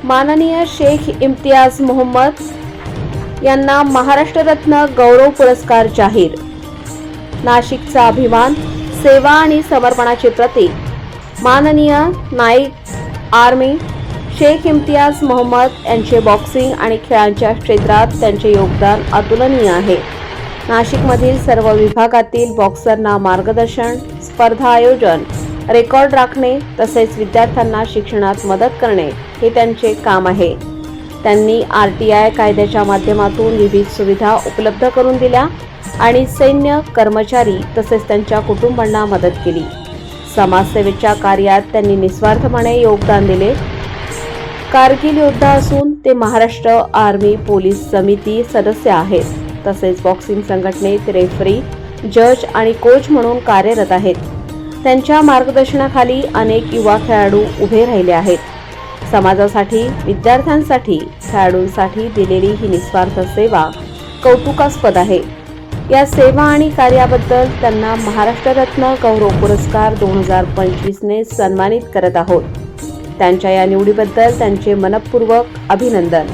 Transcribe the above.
माननीय शेख इम्तियाज मोहम्मद यांना महाराष्ट्र रत्न गौरव पुरस्कार जाहीर। नाशिकचा अभिमान, सेवा आणि समर्पणाचे प्रतीक माननीय नाईक आर्मी शेख इम्तियाज मोहम्मद यांचे बॉक्सिंग आणि खेळांच्या क्षेत्रात त्यांचे योगदान अतुलनीय आहे। नाशिकमधील सर्व विभागातील बॉक्सरना मार्गदर्शन, स्पर्धा आयोजन, रेकॉर्ड राखणे तसेच विद्यार्थ्यांना शिक्षणात मदत करणे हे त्यांचे काम आहे। त्यांनी RTI कायद्याच्या माध्यमातून विविध सुविधा उपलब्ध करून दिल्या आणि सैन्य कर्मचारी तसेच त्यांच्या कुटुंबांना मदत केली। समाजसेवेच्या कार्यात त्यांनी निस्वार्थपणे योगदान दिले। कारगिल योद्धा असून ते महाराष्ट्र आर्मी पोलीस समिती सदस्य आहेत। तसेच बॉक्सिंग संघटनेत रेफरी, जज आणि कोच म्हणून कार्यरत आहेत। त्यांच्या मार्गदर्शनाखाली अनेक युवा खेळाडू उभे राहिले आहेत। समाजासाठी, विद्यार्थ्यांसाठी, खेळाडूंसाठी दिलेली ही निस्वार्थ सेवा कौतुकास्पद आहे। या सेवा आणि कार्याबद्दल त्यांना महाराष्ट्र रत्न गौरव पुरस्कार 2025 ने सन्मानित करत आहोत। त्यांच्या या निवडीबद्दल त्यांचे मनपूर्वक अभिनंदन।